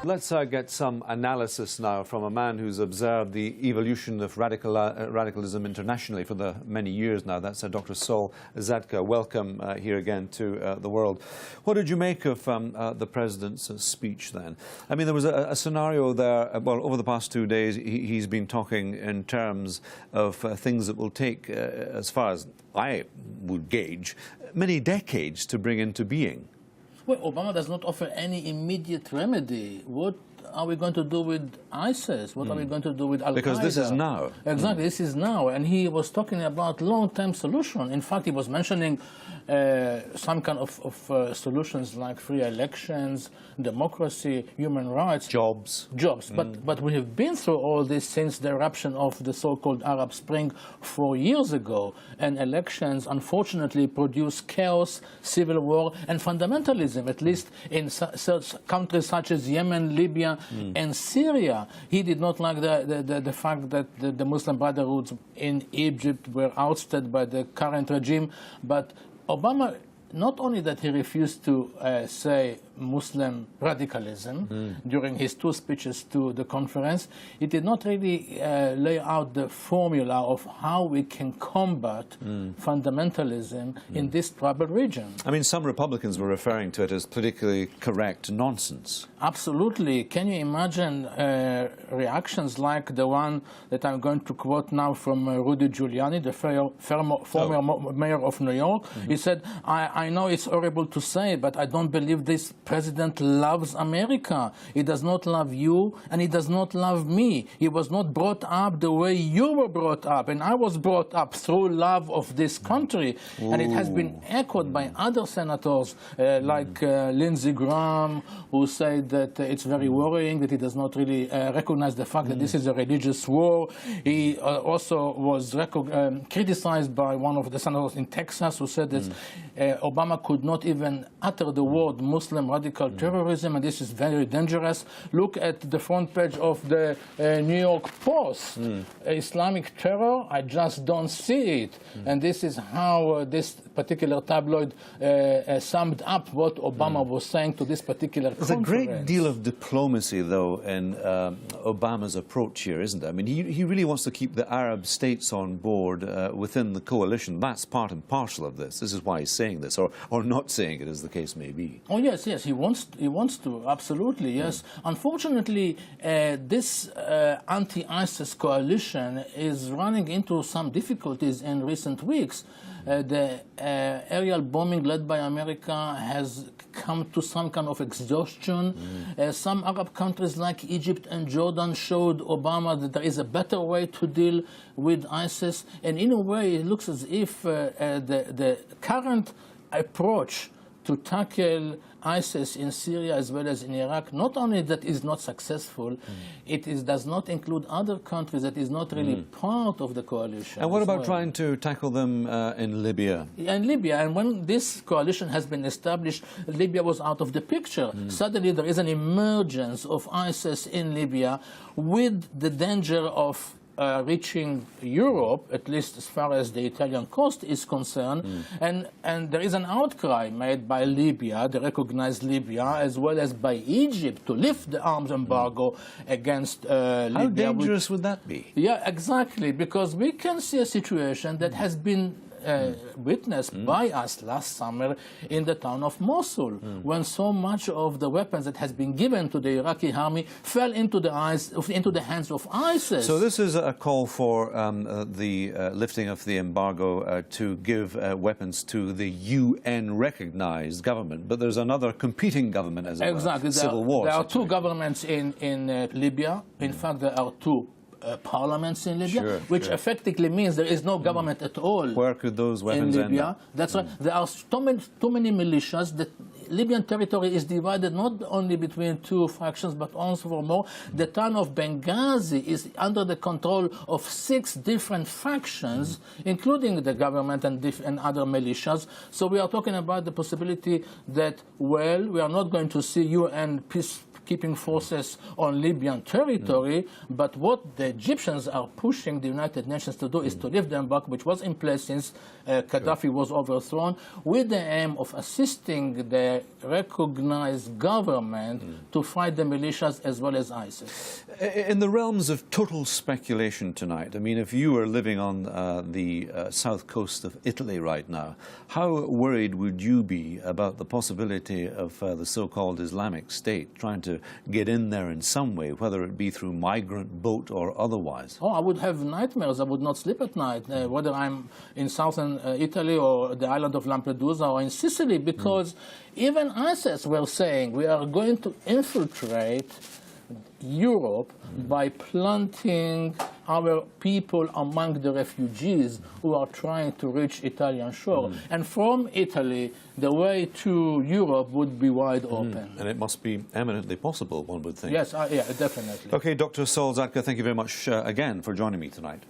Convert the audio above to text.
Let's get some analysis now from a man who's observed the evolution of radicalism internationally for the many years now. That's Dr. Saul Zadka. Welcome here again to the world. What did you make of the President's speech then? I mean, there was a scenario there, well, over the past 2 days, he's been talking in terms of things that will take, as far as I would gauge, many decades to bring into being. Well, Obama does not offer any immediate remedy. What are we going to do with ISIS? What are we going to do with Al-Qaeda? Because this is now. Exactly, this is now. And he was talking about long-term solution. In fact, he was mentioning some kind of solutions like free elections, democracy, human rights. Jobs. But we have been through all this since the eruption of the so-called Arab Spring 4 years ago. And elections, unfortunately, produce chaos, civil war, and fundamentalism, at least in such countries such as Yemen, Libya, and Syria. He did not like the fact that the Muslim Brotherhoods in Egypt were ousted by the current regime. But Obama, not only that he refused to say Muslim radicalism during his 2 speeches to the conference, he did not really lay out the formula of how we can combat fundamentalism in this troubled region. I mean, some Republicans were referring to it as politically correct nonsense. Absolutely. Can you imagine reactions like the one that I'm going to quote now from Rudy Giuliani, the former mayor of New York? He said, I know it's horrible to say, but I don't believe this president loves America. He does not love you, and he does not love me. He was not brought up the way you were brought up, and I was brought up through love of this country. And it has been echoed by other senators like Lindsey Graham, who said that it's very worrying that he does not really recognize the fact that this is a religious war. He also was criticized by one of the senators in Texas, who said that Obama could not even utter the word Muslim radical terrorism, and this is very dangerous. Look at the front page of the New York Post. Islamic terror, I just don't see it. And this is how this particular tabloid summed up what Obama was saying to this particular conference. There's a great deal of diplomacy, though, in Obama's approach here, isn't there? I mean, he really wants to keep the Arab states on board within the coalition. That's part and parcel of this. This is why he's saying this, or not saying it, as the case may be. Oh, yes, he wants to, absolutely, yes. Unfortunately, this anti-ISIS coalition is running into some difficulties in recent weeks. The aerial bombing led by America has come to some kind of exhaustion. Some Arab countries like Egypt and Jordan showed Obama that there is a better way to deal with ISIS. And in a way, it looks as if the current approach to tackle ISIS in Syria as well as in Iraq, not only that is not successful, it does not include other countries that is not really part of the coalition. And what about trying to tackle them in Libya? In Libya, and when this coalition has been established, Libya was out of the picture. Suddenly there is an emergence of ISIS in Libya with the danger of reaching Europe, at least as far as the Italian coast is concerned, and there is an outcry made by Libya, the recognized Libya, as well as by Egypt to lift the arms embargo against Libya. How dangerous would that be? Yeah, exactly, because we can see a situation that has been witnessed by us last summer in the town of Mosul, when so much of the weapons that has been given to the Iraqi army fell into the hands of ISIS. So this is a call for the lifting of the embargo to give weapons to the UN-recognized government, but there's another competing government, as it were, civil war. There are 2 governments in Libya. In fact, there are 2 parliaments in Libya, which effectively means there is no government at all. Where could those weapons in Libya? end up? That's right. There are too many militias. The Libyan territory is divided not only between 2 factions, but also for more. The town of Benghazi is under the control of 6 different factions, including the government and other militias. So we are talking about the possibility that, well, we are not going to see UN peacekeeping forces on Libyan territory, but what the Egyptians are pushing the United Nations to do is to lift the embargo, which was in place since Gaddafi was overthrown, with the aim of assisting the a recognized government to fight the militias as well as ISIS. In the realms of total speculation tonight, I mean, if you were living on the south coast of Italy right now, how worried would you be about the possibility of the so-called Islamic State trying to get in there in some way, whether it be through migrant boat or otherwise? Oh, I would have nightmares. I would not sleep at night, whether I'm in southern Italy or the island of Lampedusa or in Sicily, because even ISIS were saying we are going to infiltrate Europe by planting our people among the refugees who are trying to reach Italian shore. And from Italy, the way to Europe would be wide open. And it must be eminently possible, one would think. Yes, yeah, definitely. Okay, Dr. Saul Zadka, thank you very much again for joining me tonight.